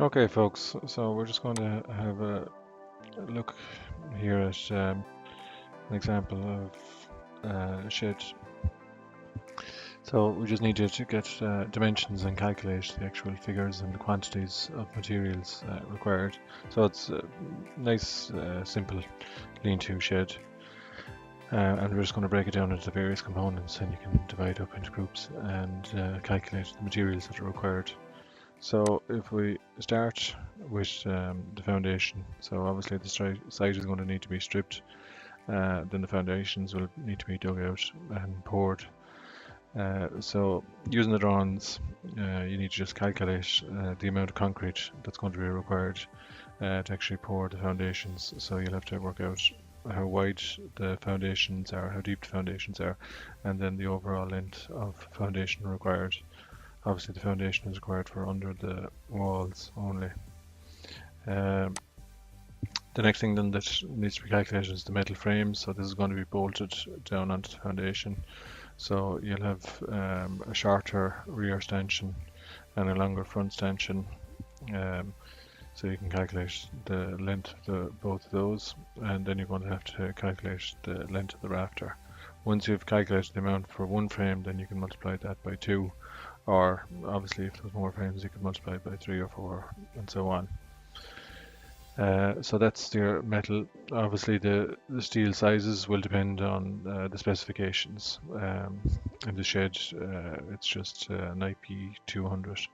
Okay, folks, so we're just going to have a look here at an example of a shed. So we just need you to get dimensions and calculate the actual figures and the quantities of materials required. So it's a nice, simple lean-to shed. And we're just going to break it down into the various components, and you can divide up into groups and calculate the materials that are required. So if we start with the foundation, so obviously the site is going to need to be stripped, then the foundations will need to be dug out and poured. So using the drawings, you need to just calculate the amount of concrete that's going to be required to actually pour the foundations. So you'll have to work out how wide the foundations are, how deep the foundations are, and then the overall length of foundation required. Obviously, the foundation is required for under the walls only. Um, the next thing then that needs to be calculated is the metal frame. So this is going to be bolted down onto the foundation. So you'll have a shorter rear stanchion and a longer front stanchion. So you can calculate the length of both of those, and then you're going to have to calculate the length of the rafter. Once you've calculated the amount for one frame, then you can multiply that by 2, or obviously if there's more frames you can multiply it by 3 or 4 and so on. So that's your metal. Obviously the steel sizes will depend on the specifications. In the shed it's just an IP200.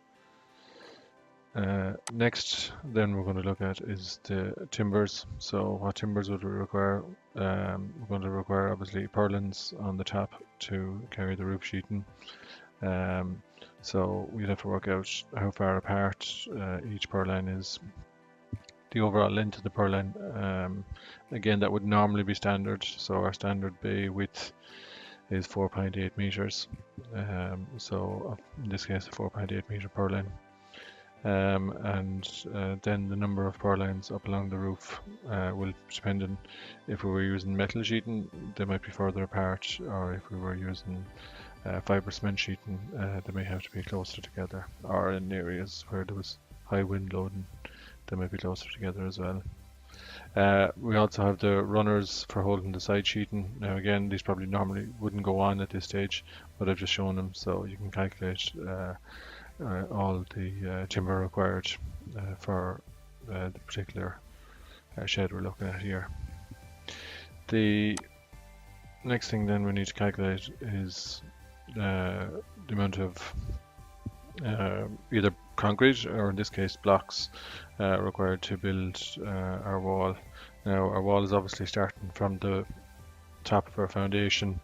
Next then we're going to look at is the timbers. So what timbers would we require? We're going to require obviously purlins on the top to carry the roof sheeting. So we'd have to work out how far apart each purlin is. The overall length of the purlin, again, that would normally be standard. So our standard bay width is 4.8 meters. So in this case, a 4.8 meter purlin. And then the number of purlins up along the roof will depend on if we were using metal sheeting, they might be further apart, or if we were using fibre cement sheeting, they may have to be closer together, or in areas where there was high wind loading, they might be closer together as well. We also have the runners for holding the side sheeting. Now again, these probably normally wouldn't go on at this stage, but I've just shown them so you can calculate all the timber required for the particular shed we're looking at here. The next thing then we need to calculate is the amount of either concrete or in this case blocks required to build our wall. Now our wall is obviously starting from the top of our foundation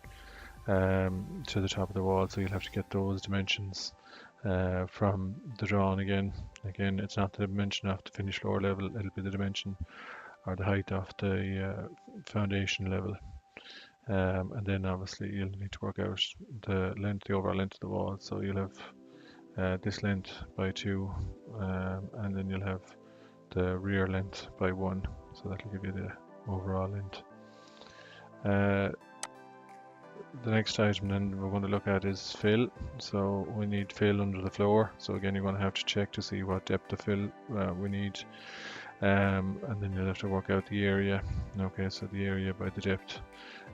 to the top of the wall, so you'll have to get those dimensions from the drawing again. Again, it's not the dimension of the finished floor level, it'll be the dimension or the height of the foundation level. And then obviously you'll need to work out the length, the overall length of the wall. So you'll have this length by 2, and then you'll have the rear length by 1. So that'll give you the overall length. The next item then we're going to look at is fill. So we need fill under the floor. So again, you're going to have to check to see what depth of fill we need. And then you'll have to work out the area. Okay, so the area by the depth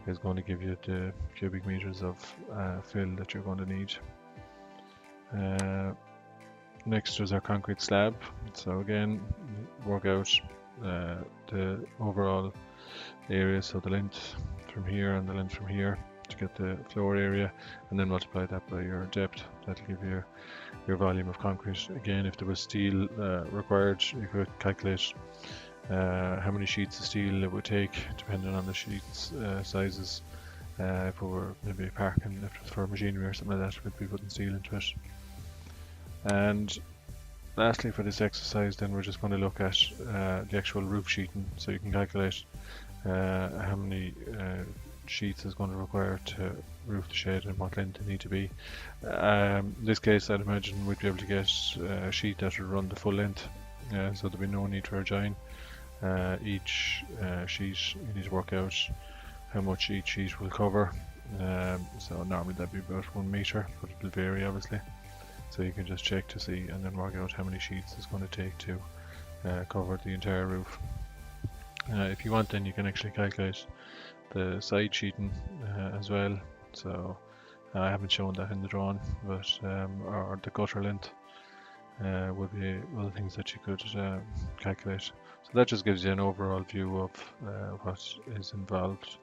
is going to give you the cubic meters of fill that you're going to need. Next is our concrete slab. So again, work out the overall area, so the length from here and the length from here to get the floor area, and then multiply that by your depth. That'll give you your volume of concrete. Again, if there was steel required, you could calculate how many sheets of steel it would take, depending on the sheets sizes. If we were maybe parking, if it was for machinery or something like that, we'd be putting steel into it. And lastly, for this exercise, then we're just going to look at the actual roof sheeting. So you can calculate how many sheets is going to require to roof the shed and what length they need to be. In this case, I'd imagine we'd be able to get a sheet that would run the full length, so there'd be no need for a join. Each sheet, you need to work out how much each sheet will cover. So normally that'd be about 1 meter, but it will vary obviously. So you can just check to see and then work out how many sheets it's going to take to cover the entire roof. If you want, then you can actually calculate the side sheeting as well. So I haven't shown that in the drawing, but or the gutter length would be other things that you could calculate. So that just gives you an overall view of what is involved.